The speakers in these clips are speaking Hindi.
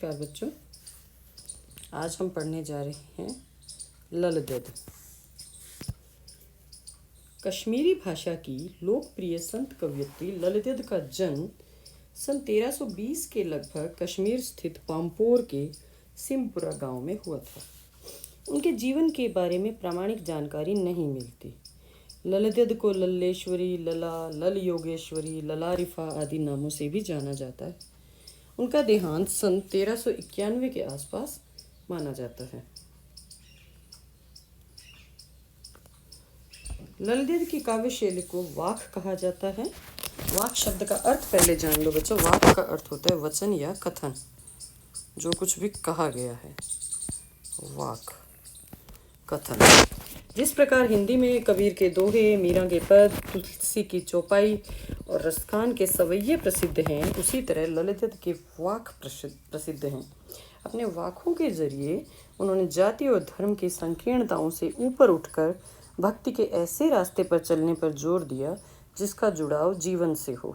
नमस्कार बच्चों, आज हम पढ़ने जा रहे हैं ललद्यद। कश्मीरी भाषा की लोकप्रिय संत कवयित्री ललद्यद का जन्म सन 1320 के लगभग कश्मीर स्थित पामपोर के सिमपुरा गांव में हुआ था। उनके जीवन के बारे में प्रामाणिक जानकारी नहीं मिलती। ललद्यद को लल्लेश्वरी, लला, लल योगेश्वरी, ललारिफा आदि नामों से भी जाना जाता है। उनका देहांत सन 1391 के आसपास माना जाता है। ललद्यद की काव्य शैली को वाक कहा जाता है। वाक शब्द का अर्थ पहले जान लो बच्चों। वाक का अर्थ होता है वचन या कथन, जो कुछ भी कहा गया है। वाक कथन। जिस प्रकार हिंदी में कबीर के दोहे, मीरा के पद, तुलसी की चौपाई और रसखान के सवैये प्रसिद्ध हैं, उसी तरह ललित के वाक प्रसिद्ध हैं। अपने वाकों के जरिए उन्होंने जाति और धर्म की संकीर्णताओं से ऊपर उठकर भक्ति के ऐसे रास्ते पर चलने पर जोर दिया जिसका जुड़ाव जीवन से हो।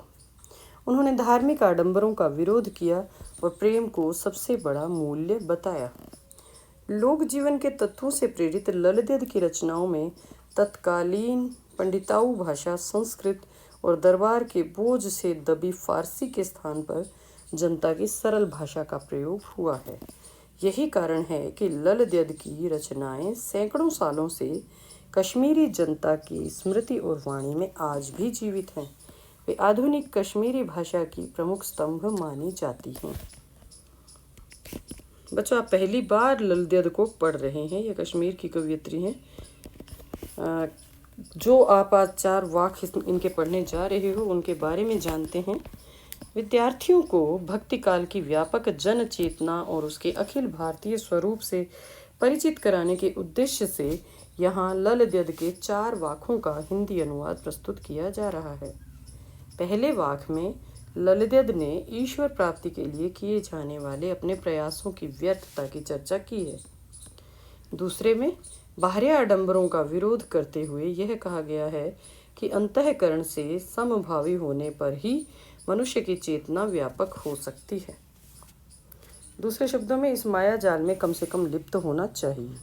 उन्होंने धार्मिक आडंबरों का विरोध किया और प्रेम को सबसे बड़ा मूल्य बताया। लोक जीवन के तत्वों से प्रेरित ललद्यद की रचनाओं में तत्कालीन पंडिताऊ भाषा, संस्कृत और दरबार के बोझ से दबी फारसी के स्थान पर जनता की सरल भाषा का प्रयोग हुआ है। यही कारण है कि ललद्यद की रचनाएं सैकड़ों सालों से कश्मीरी जनता की स्मृति और वाणी में आज भी जीवित हैं। वे आधुनिक कश्मीरी भाषा की प्रमुख स्तंभ मानी जाती हैं। बच्चों, आप पहली बार ललद्यद को पढ़ रहे हैं। यह कश्मीर की कवयित्री हैं। जो आप आज 4 वाक इनके पढ़ने जा रहे हो, उनके बारे में जानते हैं। विद्यार्थियों को भक्ति काल की व्यापक जन चेतना और उसके अखिल भारतीय स्वरूप से परिचित कराने के उद्देश्य से यहाँ ललद्यद के 4 वाकों का हिंदी अनुवाद प्रस्तुत किया जा रहा है। पहले वाक में ललद्यद ने ईश्वर प्राप्ति के लिए किए जाने वाले अपने प्रयासों की व्यर्थता की चर्चा की है। दूसरे में बाह्य आडंबरों का विरोध करते हुए यह कहा गया है कि अंतःकरण से समभावी होने पर ही मनुष्य की चेतना व्यापक हो सकती है। दूसरे शब्दों में, इस माया जाल में कम से कम लिप्त होना चाहिए।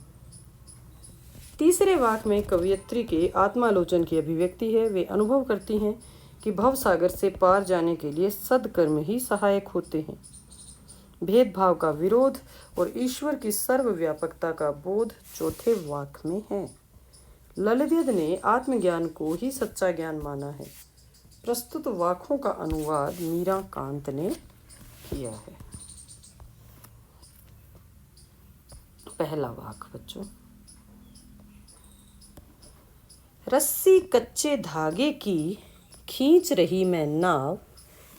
तीसरे वाक में कवयित्री के आत्मालोचन की अभिव्यक्ति है। वे अनुभव करती हैं कि भव सागर से पार जाने के लिए सद्कर्म ही सहायक होते हैं। भेदभाव का विरोध और ईश्वर की सर्वव्यापकता का बोध चौथे वाक में है। ललद्यद ने आत्मज्ञान को ही सच्चा ज्ञान माना है। प्रस्तुत वाकों का अनुवाद मीरा कांत ने किया है। पहला वाक बच्चों। रस्सी कच्चे धागे की खींच रही मैं नाव,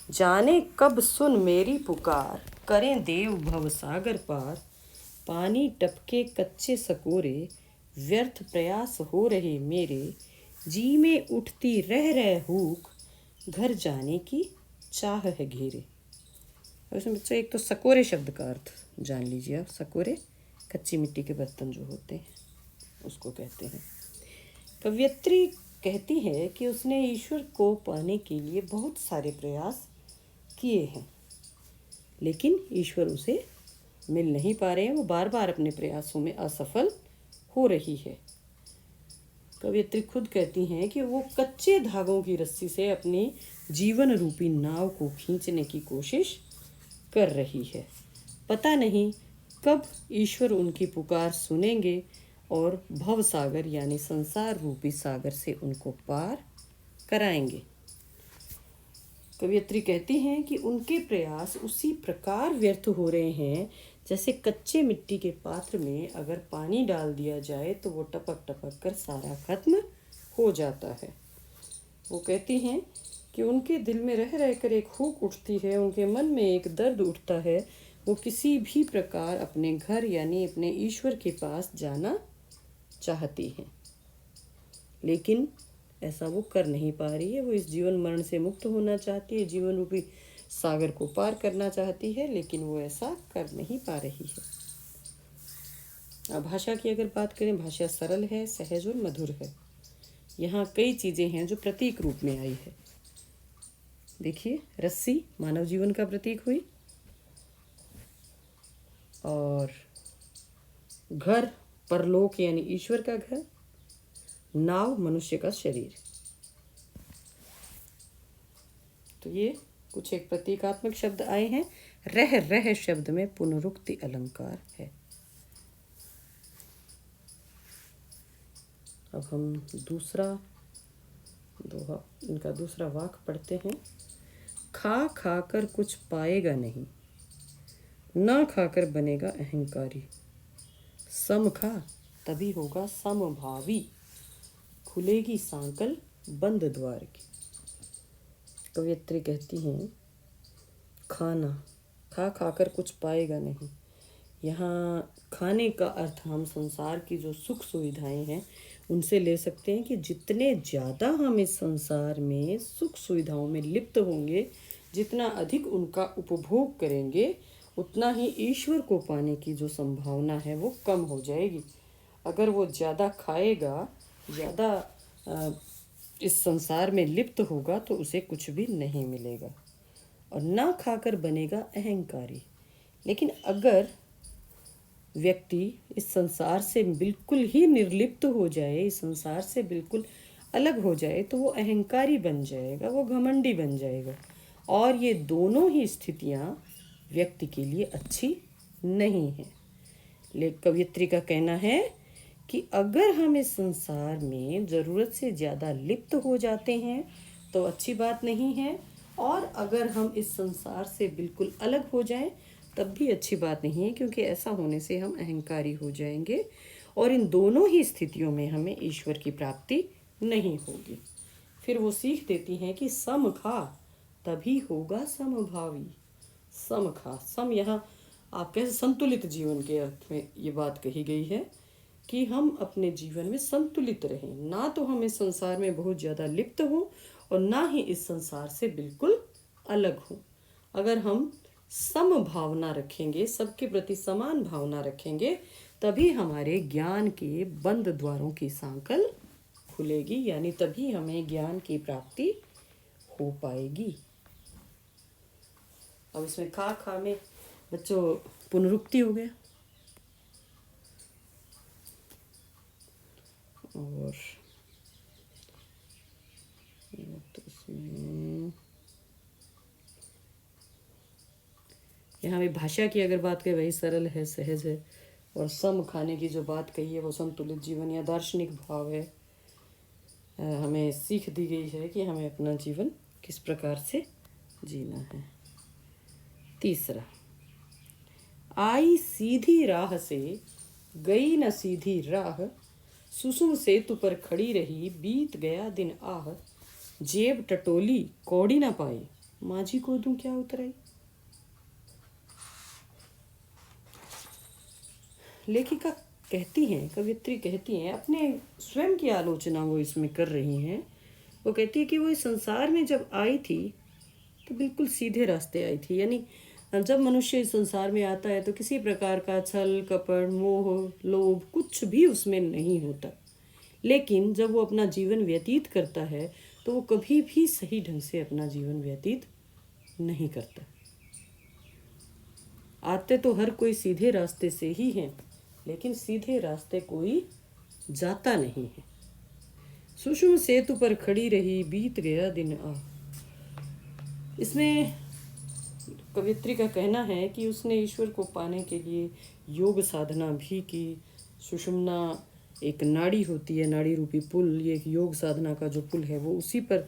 जाने कब सुन मेरी पुकार, करें देव भव सागर पार। पानी टपके कच्चे सकोरे, व्यर्थ प्रयास हो रहे मेरे, जी में उठती रह हुक, घर जाने की चाह है घेरे। उसमें बच्चों एक तो सकोरे शब्द का अर्थ जान लीजिए आप। सकोरे कच्ची मिट्टी के बर्तन जो होते हैं उसको कहते हैं। कवयित्री कहती है कि उसने ईश्वर को पाने के लिए बहुत सारे प्रयास किए हैं, लेकिन ईश्वर उसे मिल नहीं पा रहे हैं। वो बार बार अपने प्रयासों में असफल हो रही है। कवयित्री खुद कहती हैं कि वो कच्चे धागों की रस्सी से अपनी जीवन रूपी नाव को खींचने की कोशिश कर रही है। पता नहीं कब ईश्वर उनकी पुकार सुनेंगे और भव सागर यानी संसार रूपी सागर से उनको पार कराएंगे। कवयित्री कहती हैं कि उनके प्रयास उसी प्रकार व्यर्थ हो रहे हैं जैसे कच्चे मिट्टी के पात्र में अगर पानी डाल दिया जाए तो वो टपक टपक कर सारा खत्म हो जाता है। वो कहती हैं कि उनके दिल में रह रहकर एक हुक उठती है, उनके मन में एक दर्द उठता है। वो किसी भी प्रकार अपने घर यानी अपने ईश्वर के पास जाना चाहती हैं, लेकिन ऐसा वो कर नहीं पा रही है। वो इस जीवन मरण से मुक्त होना चाहती है, जीवन रूपी सागर को पार करना चाहती है, लेकिन वो ऐसा कर नहीं पा रही है। अब भाषा की अगर बात करें, भाषा सरल है, सहज और मधुर है। यहाँ कई चीज़ें हैं जो प्रतीक रूप में आई है। देखिए, रस्सी मानव जीवन का प्रतीक हुई। और घर परलोक यानी ईश्वर का घर, नाव मनुष्य का शरीर। तो ये कुछ एक प्रतीकात्मक शब्द आए हैं। रह रह शब्द में पुनरुक्ति अलंकार है। अब हम इनका दूसरा वाक्य पढ़ते हैं। खा खाकर कुछ पाएगा नहीं, ना खाकर बनेगा अहंकारी। सम खा तभी होगा समभावी, खुलेगी सांकल बंद द्वार की। कवयित्री कहती हैं खाना, खा खाकर कुछ पाएगा नहीं। यहाँ खाने का अर्थ हम संसार की जो सुख सुविधाएं हैं उनसे ले सकते हैं कि जितने ज़्यादा हम इस संसार में सुख सुविधाओं में लिप्त होंगे, जितना अधिक उनका उपभोग करेंगे, उतना ही ईश्वर को पाने की जो संभावना है वो कम हो जाएगी। अगर वो ज़्यादा खाएगा, ज़्यादा इस संसार में लिप्त होगा तो उसे कुछ भी नहीं मिलेगा और ना खाकर बनेगा अहंकारी। लेकिन अगर व्यक्ति इस संसार से बिल्कुल ही निर्लिप्त हो जाए, इस संसार से बिल्कुल अलग हो जाए, तो वो अहंकारी बन जाएगा, वो घमंडी बन जाएगा। और ये दोनों ही स्थितियाँ व्यक्ति के लिए अच्छी नहीं हैं। लेकिन कवयित्री का कहना है कि अगर हम इस संसार में ज़रूरत से ज़्यादा लिप्त हो जाते हैं तो अच्छी बात नहीं है, और अगर हम इस संसार से बिल्कुल अलग हो जाएं तब भी अच्छी बात नहीं है, क्योंकि ऐसा होने से हम अहंकारी हो जाएंगे और इन दोनों ही स्थितियों में हमें ईश्वर की प्राप्ति नहीं होगी। फिर वो सीख देती हैं कि सम खा तभी होगा समभावी। सम खा, सम यहाँ आप कह संतुलित जीवन के अर्थ में ये बात कही गई है कि हम अपने जीवन में संतुलित रहें, ना तो हम इस संसार में बहुत ज़्यादा लिप्त हों और ना ही इस संसार से बिल्कुल अलग हों। अगर हम सम भावना रखेंगे, सबके प्रति समान भावना रखेंगे, तभी हमारे ज्ञान के बंद द्वारों की सांकल खुलेगी, यानी तभी हमें ज्ञान की प्राप्ति हो पाएगी। अब इसमें खा खा में बच्चों पुनरुक्ति हो गया, और तो इसमें यहाँ भी भाषा की अगर बात करें वही सरल है, सहज है, और सम खाने की जो बात कही है वो संतुलित जीवन या दार्शनिक भाव है। हमें सीख दी गई है कि हमें अपना जीवन किस प्रकार से जीना है। तीसरा, आई सीधी राह से गई न सीधी राह, सुसुम सेतु पर खड़ी रही बीत गया दिन आह, जेब टटोली कौड़ी न पाई, माझी को दूं क्या उतराई। लेखिका कहती हैं, कवियत्री कहती हैं, अपने स्वयं की आलोचना वो इसमें कर रही हैं। वो कहती है कि वो इस संसार में जब आई थी तो बिल्कुल सीधे रास्ते आई थी, यानी जब मनुष्य इस संसार में आता है तो किसी प्रकार का छल कपट मोह लोभ कुछ भी उसमें नहीं होता। लेकिन जब वो अपना जीवन व्यतीत करता है तो वो कभी भी सही ढंग से अपना जीवन व्यतीत नहीं करता। आते तो हर कोई सीधे रास्ते से ही हैं, लेकिन सीधे रास्ते कोई जाता नहीं है। सुषुम सेतु पर खड़ी रही बीत गया दिन आ। इसमें कवित्री का कहना है कि उसने ईश्वर को पाने के लिए योग साधना भी की। सुषुम्ना एक नाड़ी होती है, नाड़ी रूपी पुल, ये एक योग साधना का जो पुल है वो उसी पर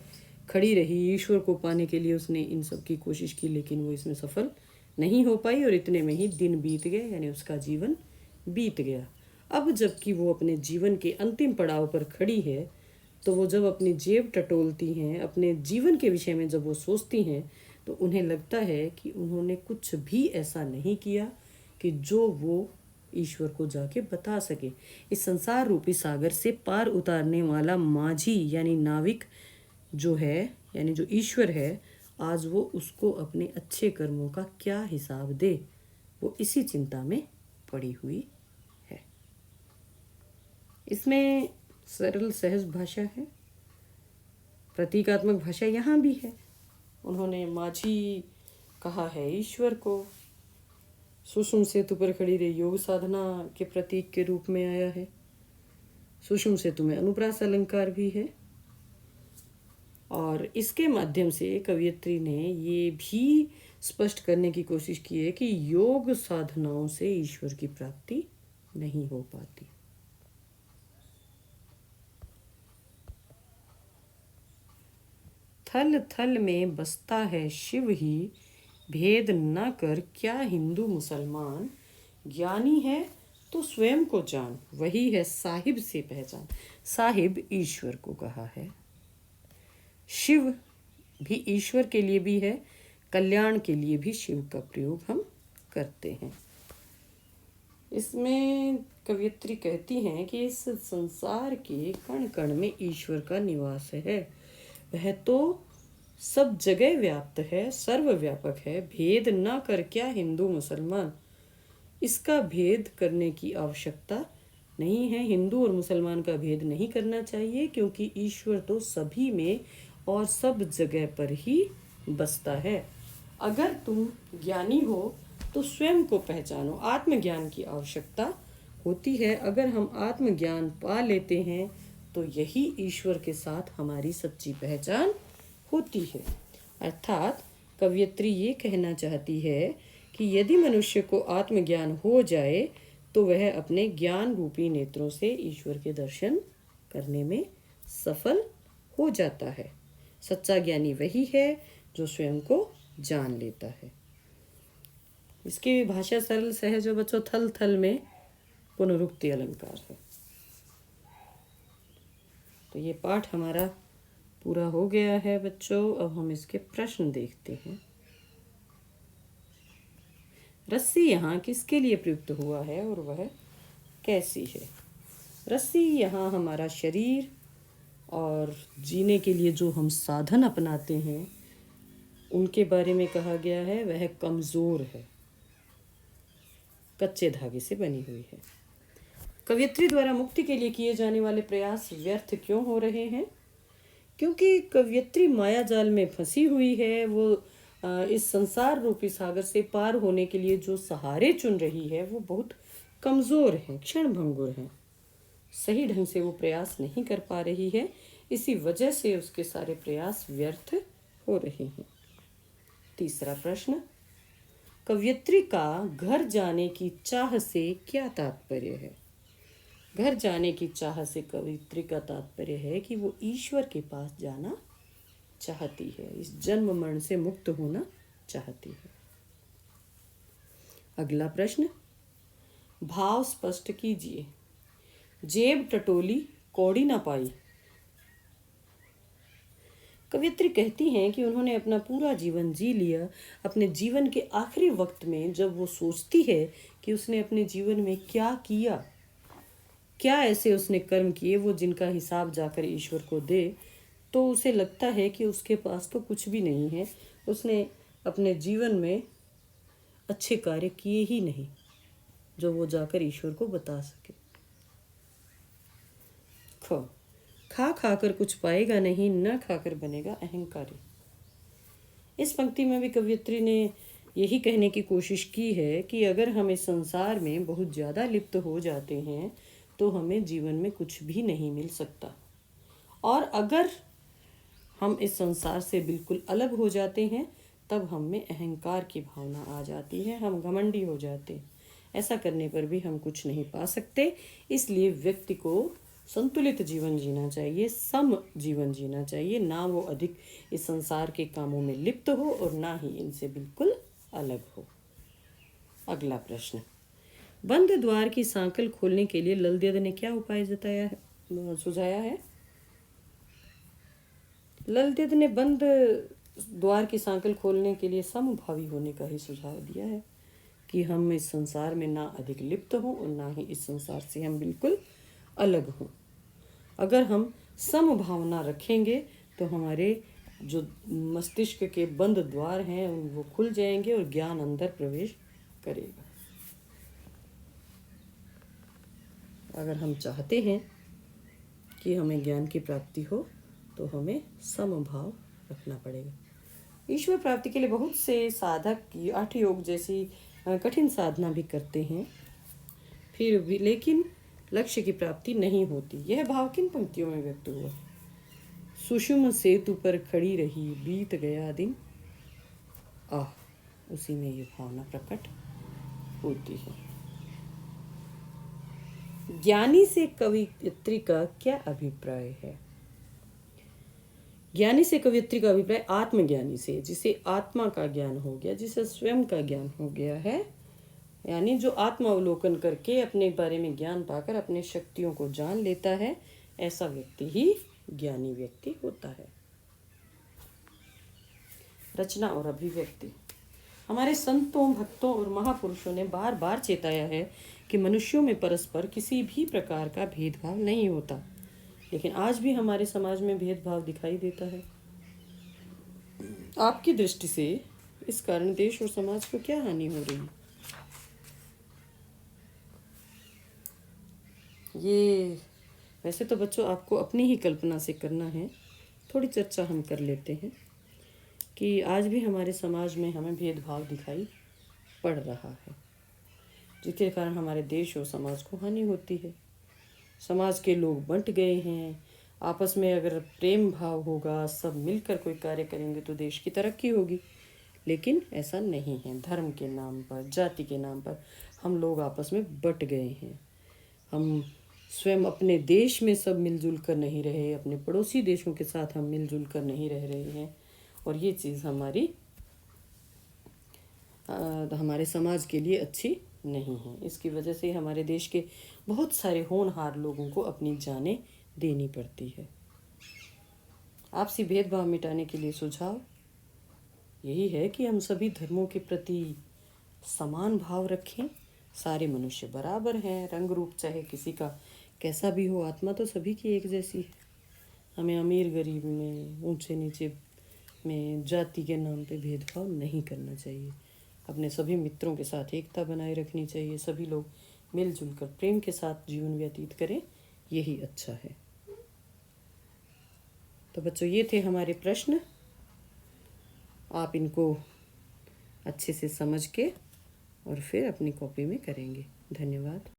खड़ी रही। ईश्वर को पाने के लिए उसने इन सब की कोशिश की, लेकिन वो इसमें सफल नहीं हो पाई और इतने में ही दिन बीत गए, यानी उसका जीवन बीत गया। अब जबकि वो अपने जीवन के अंतिम पड़ाव पर खड़ी है तो वो जब अपनी जेब टटोलती हैं, अपने जीवन के विषय में जब वो सोचती हैं तो उन्हें लगता है कि उन्होंने कुछ भी ऐसा नहीं किया कि जो वो ईश्वर को जाके बता सके। इस संसार रूपी सागर से पार उतारने वाला माझी यानी नाविक जो है, यानी जो ईश्वर है, आज वो उसको अपने अच्छे कर्मों का क्या हिसाब दे, वो इसी चिंता में पड़ी हुई है। इसमें सरल सहज भाषा है, प्रतीकात्मक भाषा यहाँ भी है। उन्होंने माझी कहा है ईश्वर को, सुषुम सेतु पर खड़ी रही योग साधना के प्रतीक के रूप में आया है। सुषुम सेतु में अनुप्रास अलंकार भी है और इसके माध्यम से कवयित्री ने ये भी स्पष्ट करने की कोशिश की है कि योग साधनाओं से ईश्वर की प्राप्ति नहीं हो पाती। थल थल में बसता है शिव ही, भेद न कर क्या हिंदू मुसलमान, ज्ञानी है तो स्वयं को जान, वही है साहिब से पहचान। साहिब ईश्वर को कहा है। शिव भी ईश्वर के लिए भी है, कल्याण के लिए भी शिव का प्रयोग हम करते हैं। इसमें कवयित्री कहती हैं कि इस संसार के कण कण में ईश्वर का निवास है। वह तो सब जगह व्याप्त है, सर्वव्यापक है। भेद न कर क्या हिंदू मुसलमान, इसका भेद करने की आवश्यकता नहीं है। हिंदू और मुसलमान का भेद नहीं करना चाहिए, क्योंकि ईश्वर तो सभी में और सब जगह पर ही बसता है। अगर तुम ज्ञानी हो तो स्वयं को पहचानो। आत्मज्ञान की आवश्यकता होती है। अगर हम आत्मज्ञान पा लेते हैं तो यही ईश्वर के साथ हमारी सच्ची पहचान होती है। अर्थात कवयित्री ये कहना चाहती है कि यदि मनुष्य को आत्मज्ञान हो जाए तो वह अपने ज्ञान रूपी नेत्रों से ईश्वर के दर्शन करने में सफल हो जाता है। सच्चा ज्ञानी वही है जो स्वयं को जान लेता है। इसकी भाषा सरल सहज और बच्चों थल थल में पुनरुक्ति अलंकार है। तो ये पाठ हमारा पूरा हो गया है बच्चों। अब हम इसके प्रश्न देखते हैं। रस्सी यहाँ किसके लिए प्रयुक्त हुआ है और वह कैसी है? रस्सी यहाँ हमारा शरीर और जीने के लिए जो हम साधन अपनाते हैं उनके बारे में कहा गया है। वह कमज़ोर है, कच्चे धागे से बनी हुई है। कवयित्री द्वारा मुक्ति के लिए किए जाने वाले प्रयास व्यर्थ क्यों हो रहे हैं? क्योंकि कवयित्री माया जाल में फंसी हुई है। वो इस संसार रूपी सागर से पार होने के लिए जो सहारे चुन रही है वो बहुत कमज़ोर हैं, क्षणभंगुर हैं। सही ढंग से वो प्रयास नहीं कर पा रही है। इसी वजह से उसके सारे प्रयास व्यर्थ हो रहे हैं। तीसरा प्रश्न, कवयित्री का घर जाने की चाह से क्या तात्पर्य है? घर जाने की चाह से कवयित्री का तात्पर्य है कि वो ईश्वर के पास जाना चाहती है, इस जन्म मरण से मुक्त होना चाहती है। अगला प्रश्न, भाव स्पष्ट कीजिए। जेब टटोली कौड़ी ना पाई। कवयित्री कहती हैं कि उन्होंने अपना पूरा जीवन जी लिया। अपने जीवन के आखिरी वक्त में जब वो सोचती है कि उसने अपने जीवन में क्या किया, क्या ऐसे उसने कर्म किए वो जिनका हिसाब जाकर ईश्वर को दे, तो उसे लगता है कि उसके पास तो कुछ भी नहीं है। उसने अपने जीवन में अच्छे कार्य किए ही नहीं जो वो जाकर ईश्वर को बता सके। खा खाकर कुछ पाएगा नहीं, न खाकर बनेगा अहंकारी। इस पंक्ति में भी कवयित्री ने यही कहने की कोशिश की है कि अगर हम इस संसार में बहुत ज़्यादा लिप्त हो जाते हैं तो हमें जीवन में कुछ भी नहीं मिल सकता। और अगर हम इस संसार से बिल्कुल अलग हो जाते हैं तब हम में अहंकार की भावना आ जाती है, हम घमंडी हो जाते हैं। ऐसा करने पर भी हम कुछ नहीं पा सकते। इसलिए व्यक्ति को संतुलित जीवन जीना चाहिए, सम जीवन जीना चाहिए। ना वो अधिक इस संसार के कामों में लिप्त हो और ना ही इनसे बिल्कुल अलग हो। अगला प्रश्न, बंद द्वार की सांकल खोलने के लिए ललदेद ने क्या उपाय सुझाया है? ललदेद ने बंद द्वार की सांकल खोलने के लिए समभावी होने का ही सुझाव दिया है कि हम इस संसार में ना अधिक लिप्त हों और ना ही इस संसार से हम बिल्कुल अलग हों। अगर हम समभावना रखेंगे तो हमारे जो मस्तिष्क के बंद द्वार हैं वो खुल जाएंगे और ज्ञान अंदर प्रवेश करेगा। अगर हम चाहते हैं कि हमें ज्ञान की प्राप्ति हो तो हमें समभाव रखना पड़ेगा। ईश्वर प्राप्ति के लिए बहुत से साधक 8 योग जैसी कठिन साधना भी करते हैं, फिर भी लेकिन लक्ष्य की प्राप्ति नहीं होती। यह भाव किन पंक्तियों में व्यक्त हुआ? सुषुम सेतु पर खड़ी रही, बीत गया दिन। उसी में ये भावना प्रकट होती है। ज्ञानी से कवयित्री का क्या अभिप्राय है? ज्ञानी से कवयित्री का अभिप्राय आत्मज्ञानी से, जिसे आत्मा का ज्ञान हो गया, जिसे स्वयं का ज्ञान हो गया है, यानी जो आत्मावलोकन करके अपने बारे में ज्ञान पाकर अपने शक्तियों को जान लेता है, ऐसा व्यक्ति ही ज्ञानी व्यक्ति होता है। रचना और अभिव्यक्ति। हमारे संतों, भक्तों और महापुरुषों ने बार बार चेताया है कि मनुष्यों में परस्पर किसी भी प्रकार का भेदभाव नहीं होता, लेकिन आज भी हमारे समाज में भेदभाव दिखाई देता है। आपकी दृष्टि से इस कारण देश और समाज को क्या हानि हो रही है? ये वैसे तो बच्चों आपको अपनी ही कल्पना से करना है, थोड़ी चर्चा हम कर लेते हैं कि आज भी हमारे समाज में हमें भेदभाव दिखाई पड़ रहा है, जिसके कारण हमारे देश और समाज को हानि होती है। समाज के लोग बंट गए हैं। आपस में अगर प्रेम भाव होगा, सब मिलकर कोई कार्य करेंगे तो देश की तरक्की होगी, लेकिन ऐसा नहीं है। धर्म के नाम पर, जाति के नाम पर हम लोग आपस में बट गए हैं। हम स्वयं अपने देश में सब मिलजुल कर नहीं रहे, अपने पड़ोसी देशों के साथ हम मिलजुल कर नहीं रह रहे हैं, और ये चीज़ हमारे समाज के लिए अच्छी नहीं है। इसकी वजह से हमारे देश के बहुत सारे होनहार लोगों को अपनी जानें देनी पड़ती है। आपसी भेदभाव मिटाने के लिए सुझाव यही है कि हम सभी धर्मों के प्रति समान भाव रखें। सारे मनुष्य बराबर हैं, रंग रूप चाहे किसी का कैसा भी हो, आत्मा तो सभी की एक जैसी है। हमें अमीर गरीब में, ऊंचे नीचे में, जाति के नाम पे भेदभाव नहीं करना चाहिए। अपने सभी मित्रों के साथ एकता बनाए रखनी चाहिए। सभी लोग मिलजुल कर प्रेम के साथ जीवन व्यतीत करें, यही अच्छा है। तो बच्चों, ये थे हमारे प्रश्न। आप इनको अच्छे से समझ के और फिर अपनी कॉपी में करेंगे। धन्यवाद।